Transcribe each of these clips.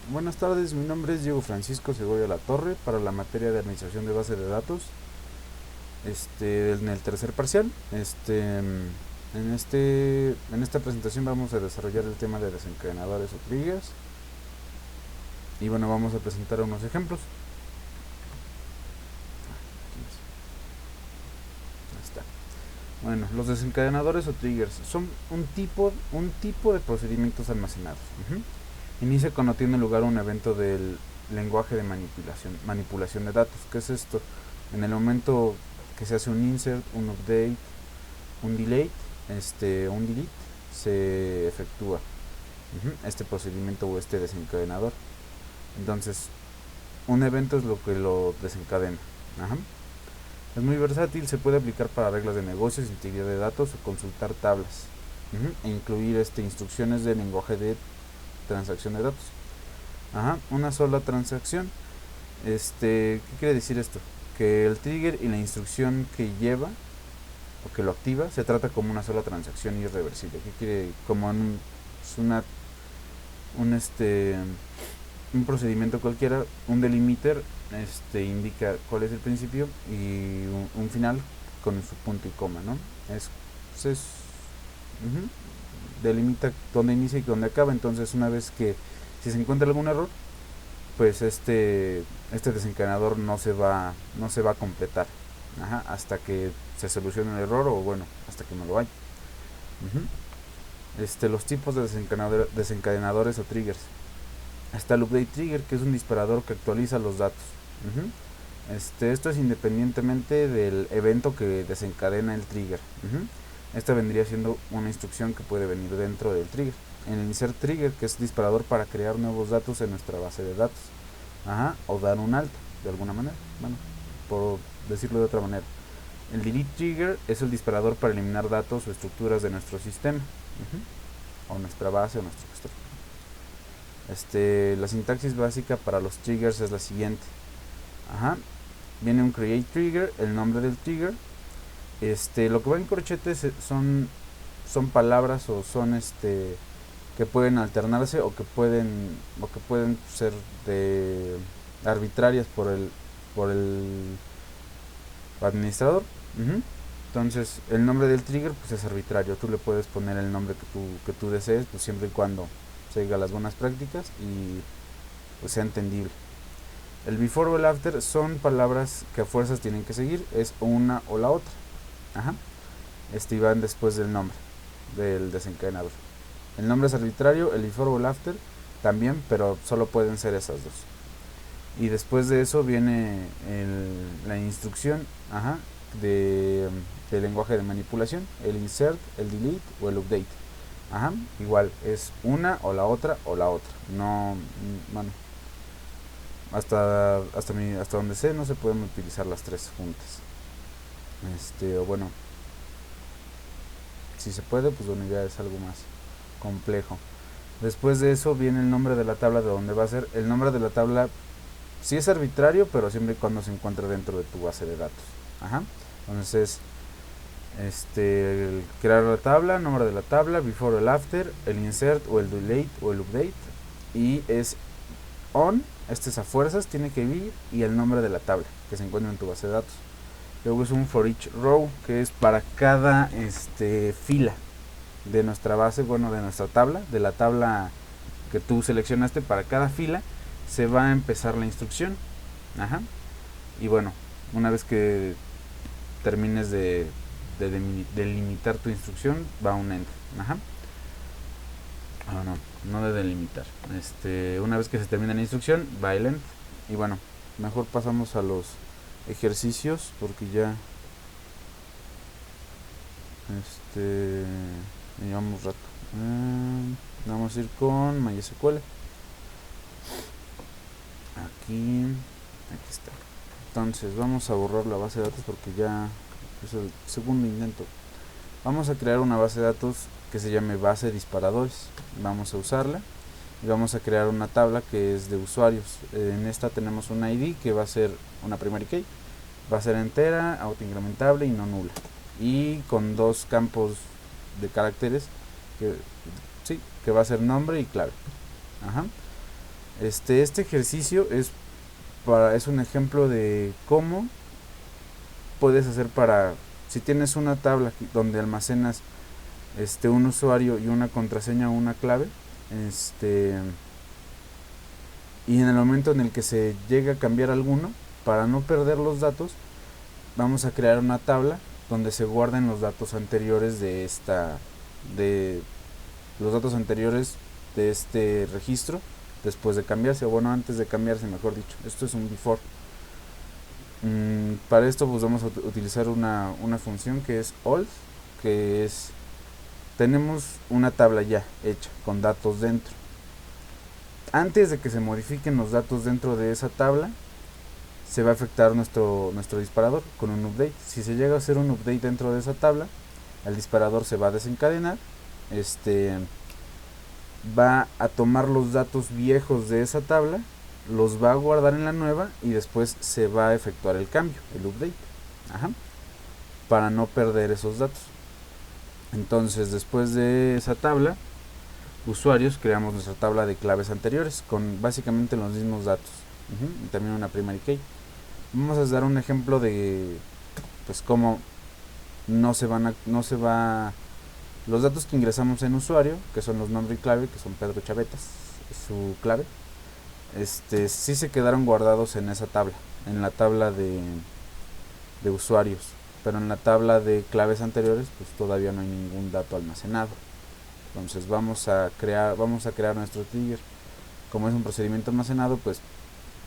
Buenas tardes, mi nombre es Diego Francisco Segovia La Torre para la materia de administración de base de datos en el tercer parcial. En esta presentación vamos a desarrollar el tema de desencadenadores o triggers y bueno, vamos a presentar unos ejemplos. Ahí está. Bueno, los desencadenadores o triggers son un tipo de procedimientos almacenados. Inicia cuando tiene lugar un evento del lenguaje de manipulación de datos. ¿Qué es esto? En el momento que se hace un insert, un update, un delete, se efectúa este procedimiento o este desencadenador. Entonces, un evento es lo que lo desencadena. Ajá. Es muy versátil, se puede aplicar para reglas de negocios, integridad de datos o consultar tablas. E incluir instrucciones de lenguaje de transacción de datos. Ajá, una sola transacción. ¿Qué quiere decir esto? Que el trigger y la instrucción que lleva o que lo activa se trata como una sola transacción irreversible. ¿Qué quiere? Como es un procedimiento cualquiera, un delimiter indica cuál es el principio y un final con su punto y coma, ¿no? Es uh-huh, delimita dónde inicia y dónde acaba. Entonces, una vez que si se encuentra algún error, pues este desencadenador no se va a completar. Ajá, hasta que se solucione el error o bueno, hasta que no lo haya. Los tipos de desencadenadores o triggers. Está el update trigger, que es un disparador que actualiza los datos. Esto es independientemente del evento que desencadena el trigger. Esta vendría siendo una instrucción que puede venir dentro del trigger. El insert trigger, que es disparador para crear nuevos datos en nuestra base de datos. O dar un alto, de alguna manera. Bueno, por decirlo de otra manera. El delete trigger es el disparador para eliminar datos o estructuras de nuestro sistema. O nuestra base o nuestro gestor. La sintaxis básica para los triggers es la siguiente. Viene un create trigger, el nombre del trigger. Lo que va en corchete son palabras o son que pueden alternarse o que pueden ser arbitrarias por el administrador. Entonces, el nombre del trigger pues es arbitrario. Tú le puedes poner el nombre que tú desees, pues siempre y cuando siga las buenas prácticas y pues sea entendible. El before o el after son palabras que a fuerzas tienen que seguir, es una o la otra. Y van después del nombre del desencadenador. El nombre es arbitrario, el before o el after también, pero solo pueden ser esas dos. Y después de eso viene la instrucción del lenguaje de manipulación, el insert, el delete o el update. Igual es una o la otra o la otra. No, bueno, hasta donde sé no se pueden utilizar las tres juntas. O bueno, si se puede, pues bueno, ya es algo más complejo. Después de eso viene el nombre de la tabla de donde va a ser. El nombre de la tabla sí es arbitrario, pero siempre y cuando se encuentre dentro de tu base de datos. Entonces el crear la tabla, nombre de la tabla, before o el after, el insert o el delete o el update, y es on, es a fuerzas, tiene que ir, y el nombre de la tabla que se encuentra en tu base de datos. Luego es un for each row, que es para cada fila de nuestra base, bueno, de nuestra tabla, de la tabla que tú seleccionaste. Para cada fila se va a empezar la instrucción. Y bueno, una vez que termines de delimitar tu instrucción, va un end. No de delimitar. Una vez que se termina la instrucción, va el end. Y bueno, mejor pasamos a los ejercicios porque ya llevamos rato. Vamos a ir con MySQL. Aquí está. Entonces vamos a borrar la base de datos porque ya es el segundo intento. Vamos a crear una base de datos que se llame base disparadores. Vamos a usarla y vamos a crear una tabla que es de usuarios. En esta tenemos una ID que va a ser una primary key, va a ser entera, autoincrementable y no nula, y con dos campos de caracteres que va a ser nombre y clave. Este ejercicio es un ejemplo de cómo puedes hacer para, si tienes una tabla donde almacenas un usuario y una contraseña o una clave, y en el momento en el que se llegue a cambiar alguno, para no perder los datos, vamos a crear una tabla donde se guarden los datos anteriores de los datos anteriores de este registro después de cambiarse, o bueno, antes de cambiarse, mejor dicho. Esto es un before. Para esto pues vamos a utilizar una función que es old, que es, tenemos una tabla ya hecha con datos dentro. Antes de que se modifiquen los datos dentro de esa tabla, se va a afectar nuestro disparador con un update. Si se llega a hacer un update dentro de esa tabla, el disparador se va a desencadenar, va a tomar los datos viejos de esa tabla, los va a guardar en la nueva y después se va a efectuar el cambio, el update, para no perder esos datos. Entonces, después de esa tabla, usuarios, creamos nuestra tabla de claves anteriores con básicamente los mismos datos, y también una primary key. Vamos a dar un ejemplo de pues cómo los datos que ingresamos en usuario, que son los nombre y clave, que son Pedro Chavetas, su clave, sí se quedaron guardados en esa tabla, en la tabla de usuarios, pero en la tabla de claves anteriores pues todavía no hay ningún dato almacenado. Entonces vamos a crear nuestro trigger. Como es un procedimiento almacenado, pues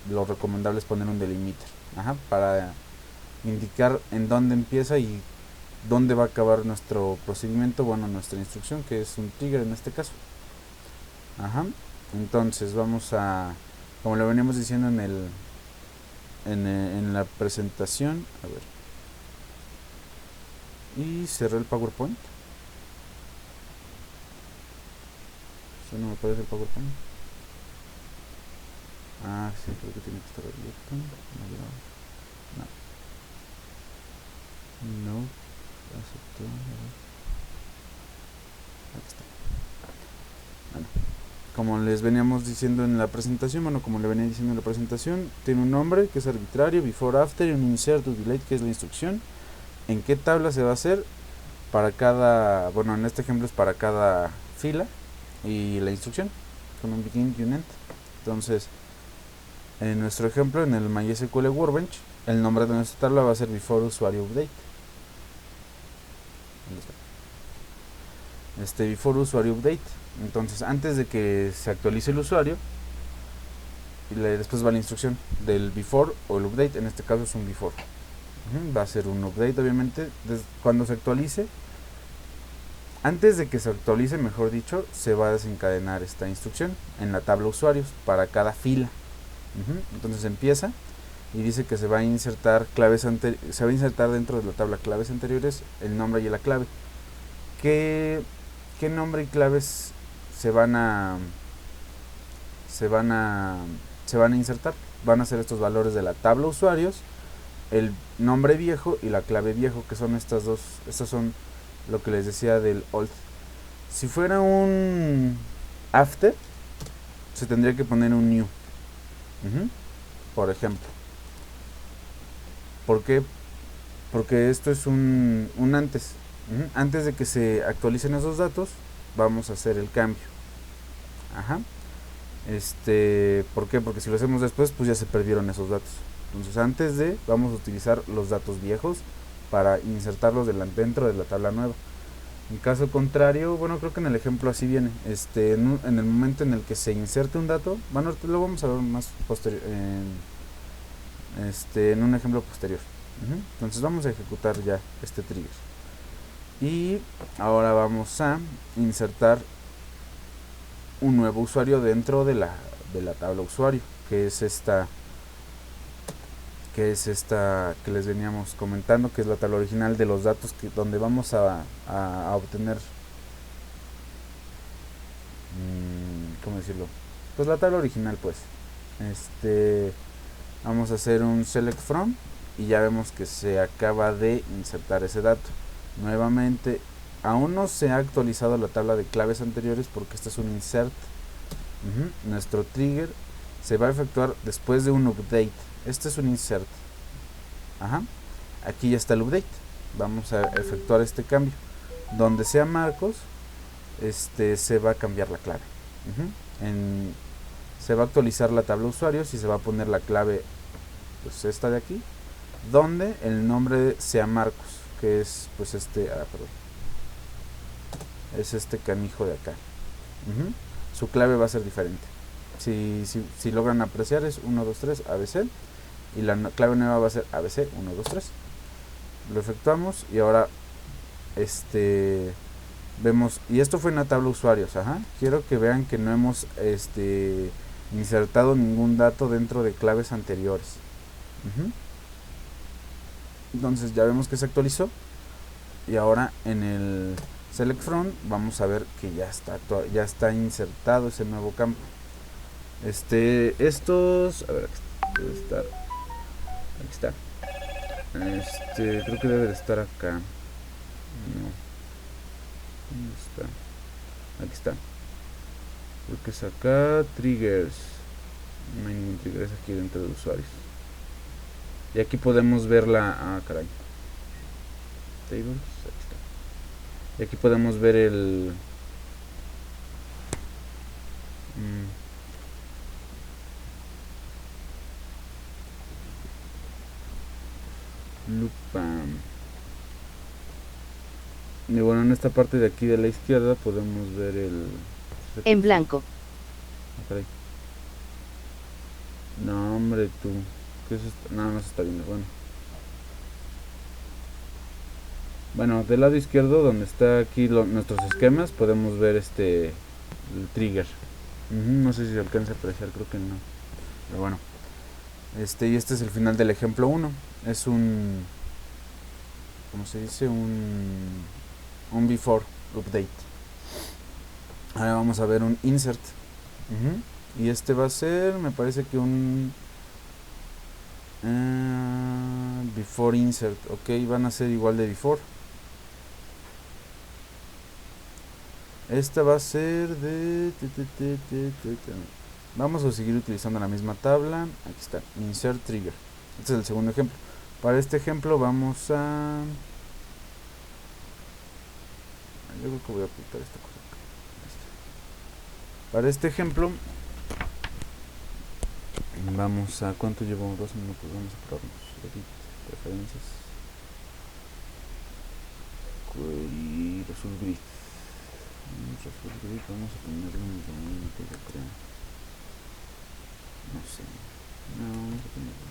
lo recomendable es poner un delimiter, para indicar en dónde empieza y dónde va a acabar nuestro procedimiento, bueno, nuestra instrucción, que es un trigger en este caso. Entonces vamos a, como lo veníamos diciendo en la presentación, a ver, y cerré el PowerPoint. Eso no me parece el PowerPoint. Sí, creo que tiene que estar abierto. No, aceptó. Aquí está. Bueno, como les veníamos diciendo en la presentación, tiene un nombre que es arbitrario, before, after, y un insert o delete, que es la instrucción. En qué tabla se va a hacer para cada, bueno, en este ejemplo es para cada fila, y la instrucción con un begin y un end. Entonces, en nuestro ejemplo, en el MySQL Workbench, el nombre de nuestra tabla va a ser before usuario update. Before usuario update. Entonces, antes de que se actualice el usuario, después va la instrucción del before o el update. En este caso es un before. Va a ser un update, obviamente. Cuando se actualice, antes de que se actualice, mejor dicho, se va a desencadenar esta instrucción en la tabla usuarios para cada fila. Entonces empieza y dice que se va a insertar dentro de la tabla claves anteriores el nombre y la clave. ¿Qué nombre y claves se van a insertar? Van a ser estos valores de la tabla usuarios, el nombre viejo y la clave viejo, que son estas dos. Estas son lo que les decía del old. Si fuera un after, se tendría que poner un new, por ejemplo. ¿Por qué? Porque esto es un antes. Antes de que se actualicen esos datos, vamos a hacer el cambio. ¿Por qué? Porque si lo hacemos después, pues ya se perdieron esos datos. Entonces, vamos a utilizar los datos viejos para insertarlos dentro de la tabla nueva. En caso contrario, bueno, creo que en el ejemplo así viene. En el momento en el que se inserte un dato, bueno, lo vamos a ver más posterior, en un ejemplo posterior. Entonces vamos a ejecutar ya este trigger. Y ahora vamos a insertar un nuevo usuario dentro de la tabla usuario, que es esta que les veníamos comentando, que es la tabla original de los datos donde vamos a obtener, ¿cómo decirlo? Pues la tabla original, pues. Vamos a hacer un select from y ya vemos que se acaba de insertar ese dato. Nuevamente, aún no se ha actualizado la tabla de claves anteriores porque este es un insert. Nuestro trigger se va a efectuar después de un update. Este es un insert. Ajá. Aquí ya está el update. Vamos a efectuar este cambio. Donde sea Marcos, se va a cambiar la clave. Se va a actualizar la tabla de usuarios y se va a poner la clave, pues esta de aquí, donde el nombre sea Marcos, que es pues perdón, es este canijo de acá. Su clave va a ser diferente. Si logran apreciar, es 123 ABC y la clave nueva va a ser ABC 123. Lo efectuamos y ahora vemos, y esto fue en la tabla usuarios. Quiero que vean que no hemos insertado ningún dato dentro de claves anteriores. Entonces ya vemos que se actualizó y ahora en el select from vamos a ver que ya está insertado ese nuevo campo. Estos, a ver, aquí debe estar, aquí está. Creo que debe de estar acá. No. ¿Dónde está? Aquí está. Creo que es acá. Triggers. No hay ningún trigger, es aquí dentro de usuarios. Y aquí podemos ver la... Ah, caray. Tables. Aquí está. Y aquí podemos ver el... Lupam. Y bueno, en esta parte de aquí de la izquierda podemos ver el... En blanco. Okay. No, hombre, tú. ¿Qué es esto? No, no se está viendo. Bueno, del lado izquierdo, donde está aquí nuestros esquemas, podemos ver el trigger. No sé si se alcanza a apreciar, creo que no. Pero bueno. Y este es el final del ejemplo 1. Es un... ¿Cómo se dice? Un before update. Ahora vamos a ver un insert. Y este va a ser, me parece que un before insert. Ok, van a ser igual de before. Esta va a ser de... Vamos a seguir utilizando la misma tabla. Aquí está, insert trigger. Este es el segundo ejemplo. Para este ejemplo vamos a... Yo creo que voy a apuntar esta cosa. Para este ejemplo vamos a... ¿Cuánto llevo? 2 minutos. Vamos a probarnos. Edit, preferencias. Query, resolve grid. Vamos a ponerlo en 20, yo creo. No sé. No, vamos a ponerlo.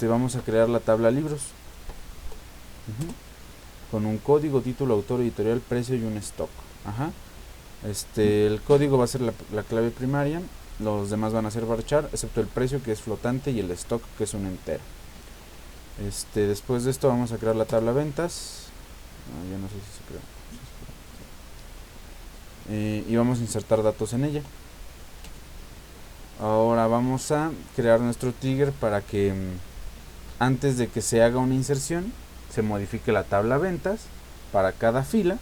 Vamos a crear la tabla libros. Con un código, título, autor, editorial, precio y un stock. El código va a ser la clave primaria. Los demás van a ser varchar, excepto el precio, que es flotante, y el stock, que es un entero. Después de esto vamos a crear la tabla ventas. Ya no sé si se crea. Y vamos a insertar datos en ella. Ahora vamos a crear nuestro trigger para que antes de que se haga una inserción se modifique la tabla ventas para cada fila.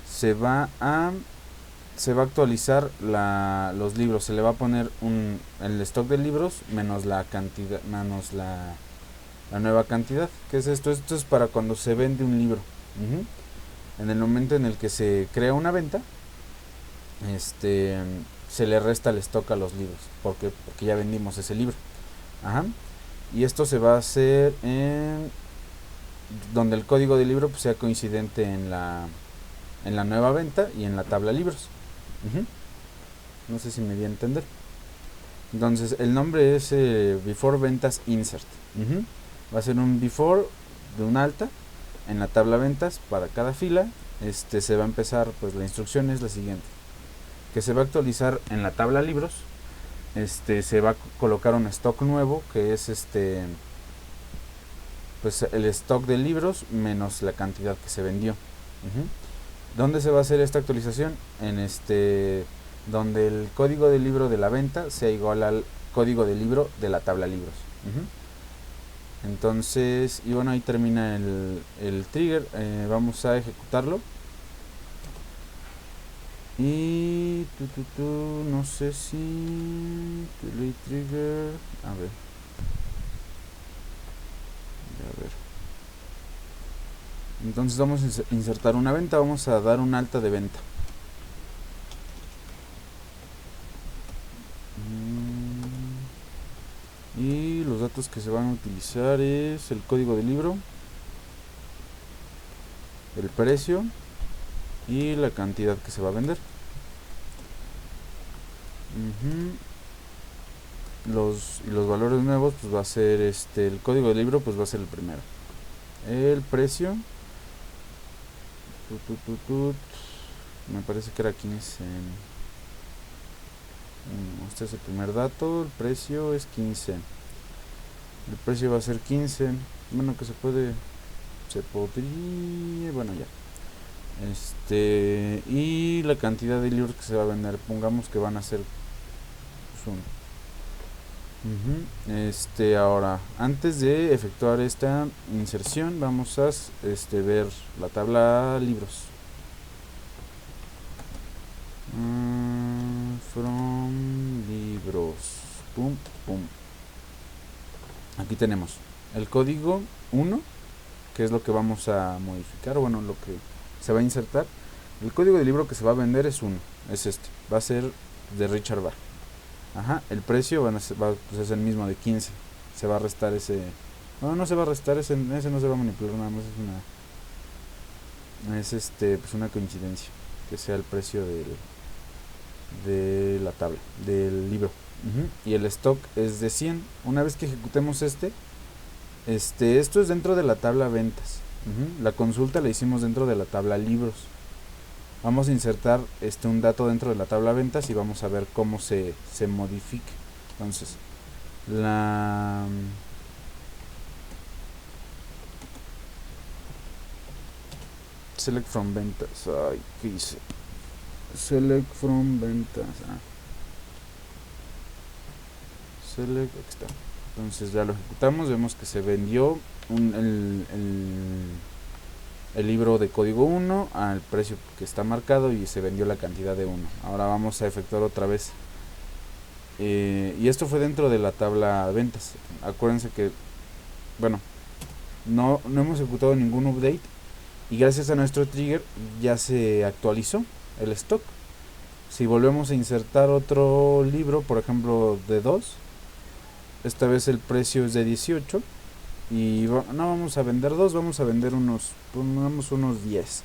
Se va a actualizar los libros. Se le va a poner el stock de libros menos la cantidad, menos la nueva cantidad. ¿Qué es esto? Esto es para cuando se vende un libro. En el momento en el que se crea una venta, se le resta el stock a los libros porque ya vendimos ese libro. Y esto se va a hacer en donde el código del libro pues sea coincidente en la nueva venta y en la tabla libros. No sé si me di a entender. Entonces el nombre es before ventas insert. Va a ser un before de un alta en la tabla ventas para cada fila. Se va a empezar, pues la instrucción es la siguiente: que se va a actualizar en la tabla libros. Se va a colocar un stock nuevo, que es pues el stock de libros menos la cantidad que se vendió. ¿Dónde se va a hacer esta actualización? En donde el código del libro de la venta sea igual al código del libro de la tabla libros. Entonces, y bueno, ahí termina el trigger. Vamos a ejecutarlo. Y no sé si delay trigger, a ver, entonces vamos a insertar una venta, vamos a dar un alta de venta. Y los datos que se van a utilizar es el código de libro, el precio y la cantidad que se va a vender. Los valores nuevos pues va a ser el código de libro, pues va a ser el primero. El precio me parece que era 15. Este es el primer dato, el precio es 15. El precio va a ser 15. Bueno, que se podría, bueno, ya. Y la cantidad de libros que se va a vender, pongamos que van a ser pues, uno. Ahora, antes de efectuar esta inserción, vamos a ver la tabla libros. From libros. Pum, pum. Aquí tenemos el código 1, que es lo que vamos a modificar, bueno, lo que se va a insertar. El código de libro que se va a vender es 1, es va a ser de Richard Bach. Ajá, el precio pues es el mismo de 15. Se va a restar ese. No se va a restar ese no se va a manipular, nada más es pues una coincidencia que sea el precio de la tabla, del libro. Y el stock es de 100. Una vez que ejecutemos esto es dentro de la tabla ventas. La consulta la hicimos dentro de la tabla libros. Vamos a insertar un dato dentro de la tabla ventas y vamos a ver cómo se modifica. Entonces, select from ventas. Ay, ¿qué hice? Select from ventas. Select, aquí está. Entonces ya lo ejecutamos, vemos que se vendió el libro de código 1 al precio que está marcado y se vendió la cantidad de 1. Ahora vamos a efectuar otra vez. Y esto fue dentro de la tabla ventas. Acuérdense que, bueno, no hemos ejecutado ningún update y gracias a nuestro trigger ya se actualizó el stock. Si volvemos a insertar otro libro, por ejemplo de 2, esta vez el precio es de 18 y no vamos a vender 2, vamos a vender unos 10.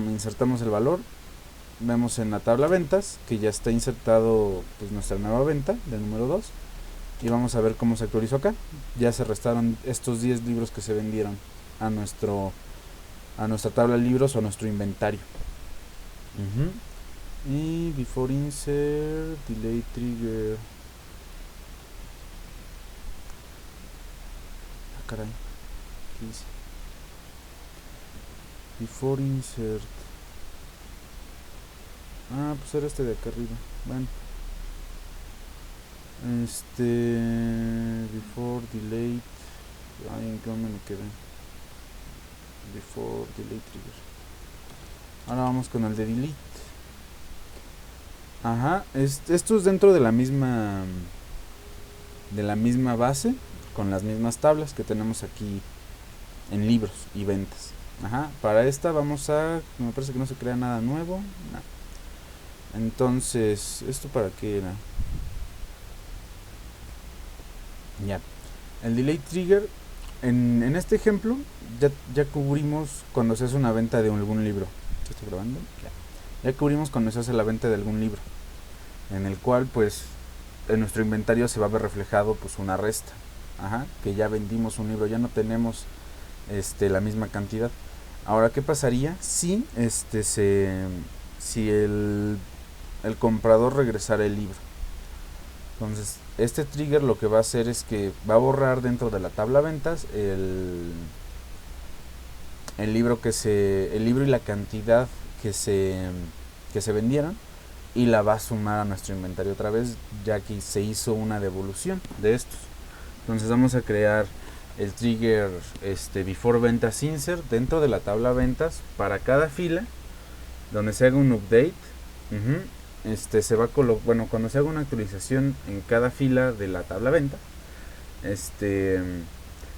Insertamos el valor, vemos en la tabla ventas que ya está insertado pues nuestra nueva venta del número 2 y vamos a ver cómo se actualizó acá. Ya se restaron estos 10 libros que se vendieron a nuestra tabla de libros o a nuestro inventario. Y before insert, delay trigger. Caray, ¿qué dice? Before insert. Pues era de acá arriba. Bueno, before delay. Ay, ¿en qué momento me quedé? Before delay trigger. Ahora vamos con el de delete. Ajá, esto es dentro de la misma base, con las mismas tablas que tenemos aquí en libros y ventas. Ajá, para esta vamos a, me parece que no se crea nada nuevo. No. Entonces, ¿esto para qué era? Ya, el delay trigger, en este ejemplo, ya cubrimos cuando se hace una venta de algún libro. ¿Estoy grabando? Ya cubrimos cuando se hace la venta de algún libro, en el cual pues en nuestro inventario se va a ver reflejado pues una resta. Ajá, que ya vendimos un libro, ya no tenemos la misma cantidad. Ahora, ¿qué pasaría si si el comprador regresara el libro? Entonces, este trigger lo que va a hacer es que va a borrar dentro de la tabla ventas el libro el libro y la cantidad que se vendieron, y la va a sumar a nuestro inventario otra vez, ya que se hizo una devolución de estos. Entonces vamos a crear el trigger before ventas insert dentro de la tabla ventas para cada fila donde se haga un update. Se va a bueno, cuando se haga una actualización en cada fila de la tabla venta,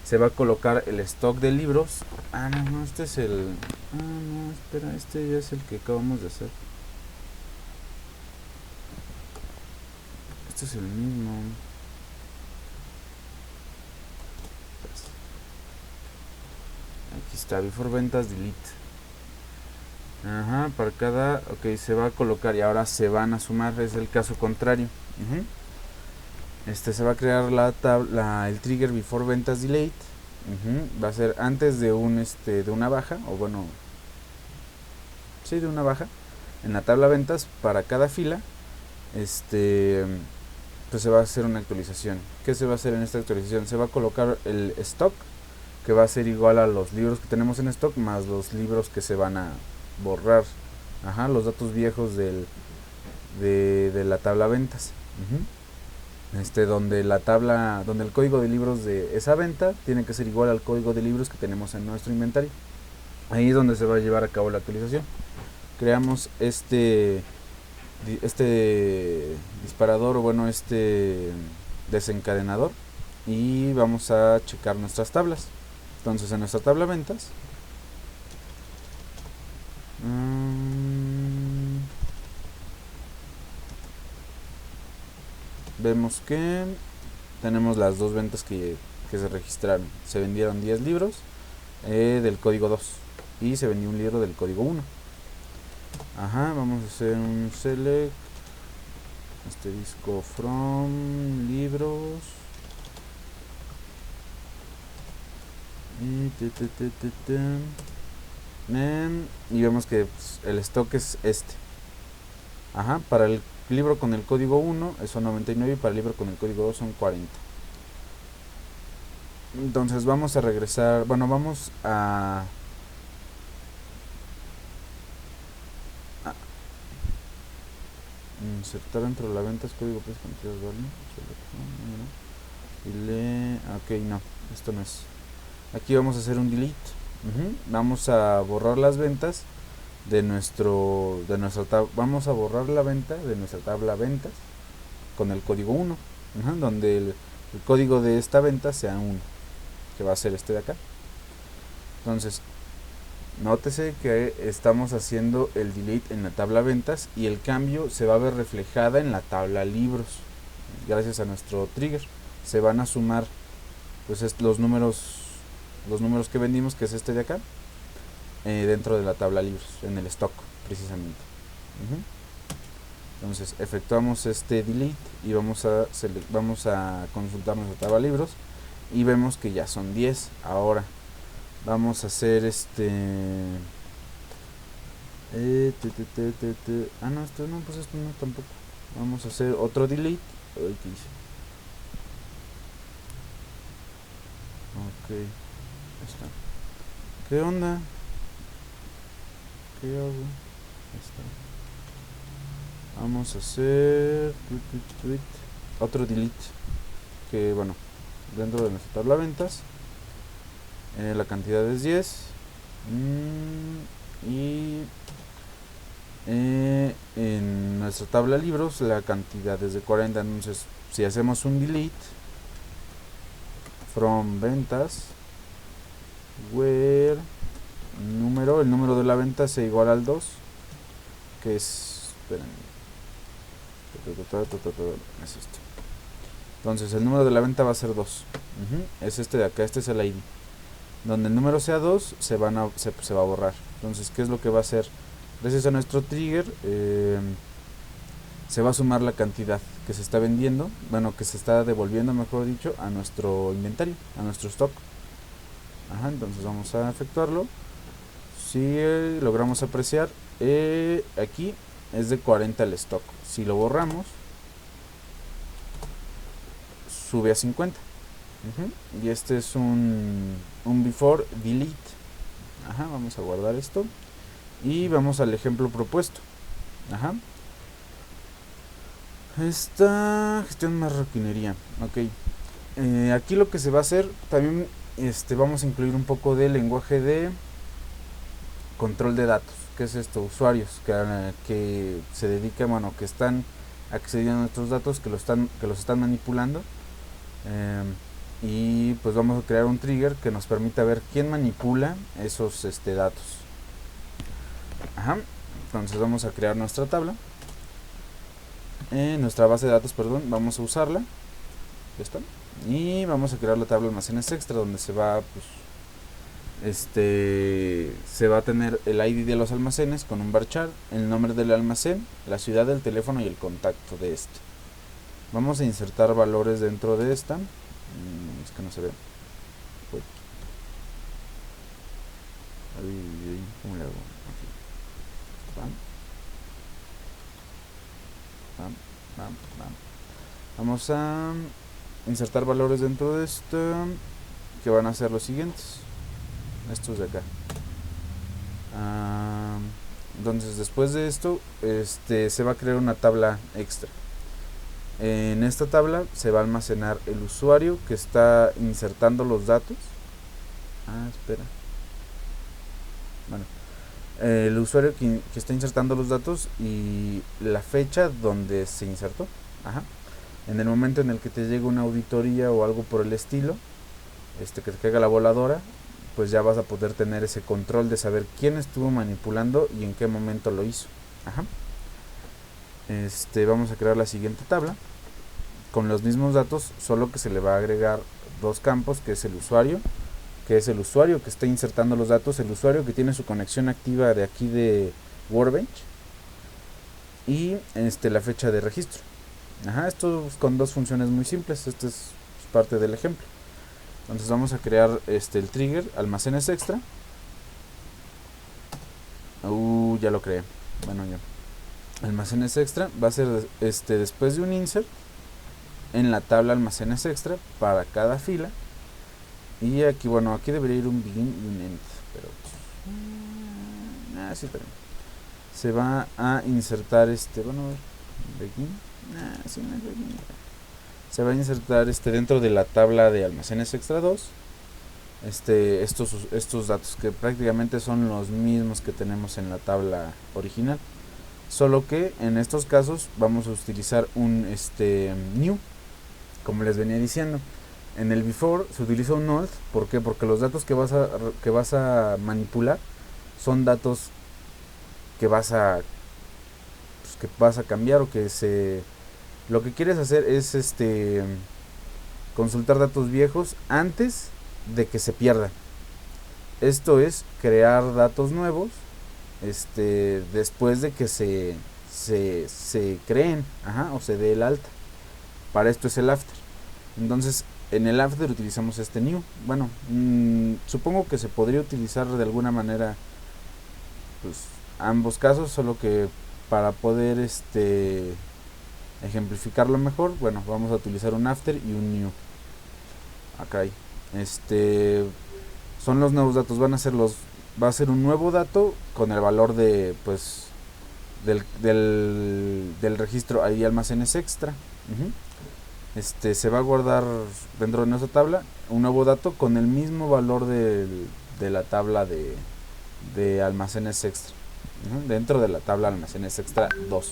se va a colocar el stock de libros. No, este es el... no, espera, este ya es el que acabamos de hacer. Este es el mismo. Aquí está, before ventas delete. Para cada... Ok, se va a colocar y ahora se van a sumar, es el caso contrario. Se va a crear la tabla, el trigger before ventas delete. Va a ser antes de de una baja, o bueno, sí, de una baja en la tabla ventas para cada fila. Pues se va a hacer una actualización. ¿Qué se va a hacer en esta actualización? Se va a colocar el stock, que va a ser igual a los libros que tenemos en stock más los libros que se van a borrar, los datos viejos de la tabla ventas. Donde el código de libros de esa venta tiene que ser igual al código de libros que tenemos en nuestro inventario. Ahí es donde se va a llevar a cabo la actualización. Creamos este disparador, o bueno, desencadenador, y vamos a checar nuestras tablas. Entonces en nuestra tabla ventas vemos que tenemos las dos ventas que se registraron. Se vendieron 10 libros del código 2 y se vendió un libro del código 1. Vamos a hacer un select disco from libros y vemos que el stock es para el libro con el código 1 son 99 y para el libro con el código 2 son 40. Entonces vamos a regresar, bueno, vamos a insertar dentro de la venta código precio cantidad vale. Ok, no, esto no es. Aquí vamos a hacer un delete. Vamos a borrar las ventas de nuestra vamos a borrar la venta de nuestra tabla ventas con el código 1, donde el código de esta venta sea 1, que va a ser este de acá. Entonces nótese que estamos haciendo el delete en la tabla ventas y el cambio se va a ver reflejada en la tabla libros. Gracias a nuestro trigger se van a sumar pues los números que vendimos, que es este de acá, dentro de la tabla libros, en el stock precisamente. Entonces efectuamos este delete y vamos a consultar nuestra tabla libros y vemos que ya son 10. Ahora vamos a hacer no, esto no, pues esto no tampoco. Vamos a hacer otro delete. ¿Qué hice? Ok, está. ¿Qué onda? ¿Qué hago? Está. Vamos a hacer otro delete, que bueno, dentro de nuestra tabla ventas la cantidad es 10 y en nuestra tabla libros la cantidad es de 40. Entonces si hacemos un delete from ventas where el número de la venta sea igual al 2, que es, es esto. Entonces el número de la venta va a ser 2. Es este de acá, este es el ID. Donde el número sea 2 se va a borrar. Entonces, ¿qué es lo que va a hacer? Gracias a nuestro trigger se va a sumar la cantidad que se está vendiendo, bueno, que se está devolviendo, mejor dicho, a nuestro inventario, a nuestro stock. Entonces vamos a efectuarlo. Si logramos apreciar, aquí es de 40 el stock. Si lo borramos, sube a 50. Y este es un before delete. Vamos a guardar esto y vamos al ejemplo propuesto. Esta gestión marroquinería. Ok, aquí lo que se va a hacer también vamos a incluir un poco de lenguaje de control de datos. ¿Qué es esto? Usuarios que se dedican, bueno, que están accediendo a nuestros datos, que los están manipulando. Y pues vamos a crear un trigger que nos permita ver quién manipula esos datos. Ajá. Entonces vamos a crear nuestra tabla, nuestra base de datos, perdón, vamos a usarla. Ya está. Y vamos a crear la tabla almacenes extra, donde se va, pues, se va a tener el ID de los almacenes con un varchar, el nombre del almacén, la ciudad del teléfono y el contacto de este. Vamos a insertar valores dentro de esta. Es que no se ve. Uy. ¿Cómo le hago? Aquí. Bam, bam, bam. Vamos a insertar valores dentro de esto, que van a ser los siguientes. Estos de acá. Entonces después de esto se va a crear una tabla extra. En esta tabla se va a almacenar el usuario que está insertando los datos. Espera. Bueno, el usuario que está insertando los datos y la fecha donde se insertó. Ajá. En el momento en el que te llegue una auditoría o algo por el estilo, que te caiga la voladora, pues ya vas a poder tener ese control de saber quién estuvo manipulando y en qué momento lo hizo. Ajá. Vamos a crear la siguiente tabla con los mismos datos, solo que se le va a agregar dos campos, que es el usuario, que está insertando los datos, el usuario que tiene su conexión activa de aquí de Workbench, y la fecha de registro. Ajá, esto con dos funciones muy simples. Este es parte del ejemplo. Entonces vamos a crear el trigger almacenes extra. Ya lo creé. Bueno, ya. Almacenes extra va a ser después de un insert en la tabla almacenes extra para cada fila. Y aquí, bueno, aquí debería ir un begin y un end, pero sí, pero se va a insertar bueno, a ver, begin. Sí, no es begin. Se va a insertar dentro de la tabla de almacenes extra 2 estos datos, que prácticamente son los mismos que tenemos en la tabla original, solo que en estos casos vamos a utilizar un new, como les venía diciendo. En el before se utiliza un old. ¿Por qué? Porque los datos que vas a manipular son datos que vas a cambiar, o que lo que quieres hacer es consultar datos viejos antes de que se pierdan. Esto es crear datos nuevos después de que se creen, o se dé el alta. Para esto es el after. Entonces en el after utilizamos new. Bueno, supongo que se podría utilizar de alguna manera, pues, ambos casos, solo que para poder ejemplificarlo mejor, bueno, vamos a utilizar un after y un new. Acá hay son los nuevos datos. Va a ser un nuevo dato con el valor de, pues, del registro ahí almacenes extra. Se va a guardar dentro de nuestra tabla un nuevo dato con el mismo valor de la tabla de almacenes extra, dentro de la tabla almacenes extra 2.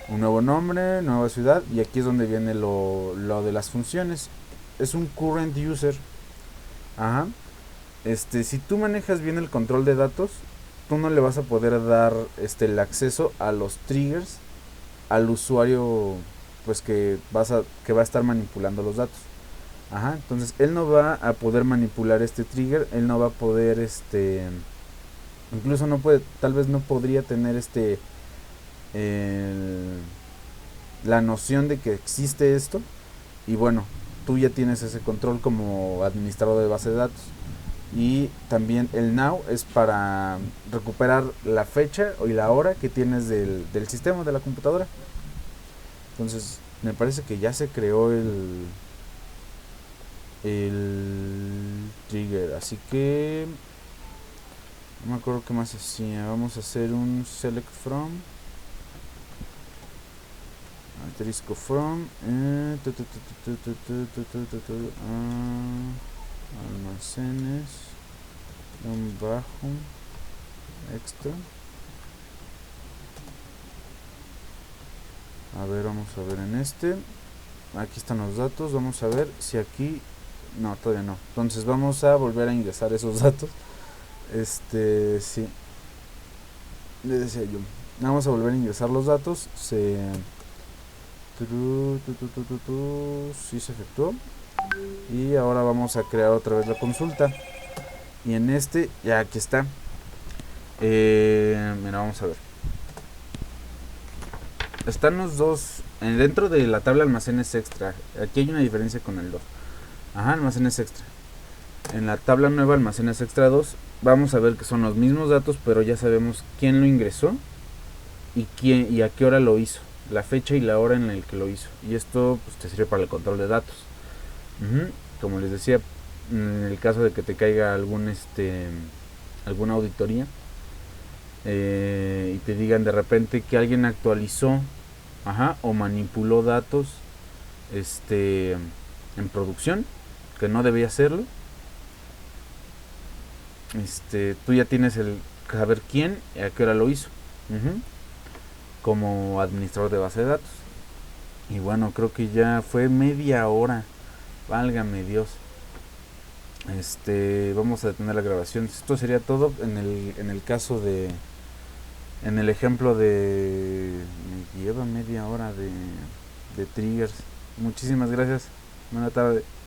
Un nuevo nombre, nueva ciudad, y aquí es donde viene lo de las funciones. Es un current user. Ajá. Si tú manejas bien el control de datos, tú no le vas a poder dar el acceso a los triggers al usuario, pues, que va a estar manipulando los datos. Ajá. Entonces él no va a poder manipular este trigger, él no va a poder incluso tal vez no podría tener la noción de que existe esto. Y bueno, tú ya tienes ese control como administrador de base de datos. Y también el now es para recuperar la fecha y la hora que tienes del sistema, de la computadora. Entonces me parece que ya se creó el trigger, así que no me acuerdo qué más hacía. Vamos a hacer un select from. asterisco from almacenes un bajo extra. A ver, vamos a ver en este. Aquí están los datos. Vamos a ver si aquí... No, todavía no. Entonces vamos a volver a ingresar esos datos. Sí. Le decía yo. Vamos a volver a ingresar los datos. Sí se efectuó. Y ahora vamos a crear otra vez la consulta. Y en este, ya aquí está. Mira, vamos a ver. Están los dos dentro de la tabla almacenes extra. Aquí hay una diferencia con el 2. Ajá, almacenes extra. En la tabla nueva almacenes extra 2 vamos a ver que son los mismos datos, pero ya sabemos quién lo ingresó y a qué hora lo hizo, la fecha y la hora en la que lo hizo. Y esto pues te sirve para el control de datos. Como les decía, en el caso de que te caiga alguna auditoría, y te digan de repente que alguien actualizó o manipuló datos en producción que no debía hacerlo, tú ya tienes el saber quién y a qué hora lo hizo, como administrador de base de datos. Y bueno, creo que ya fue media hora, válgame Dios. Vamos a detener la grabación. Esto sería todo en el caso de... En el ejemplo de... Me lleva media hora de triggers. Muchísimas gracias. Buena tarde.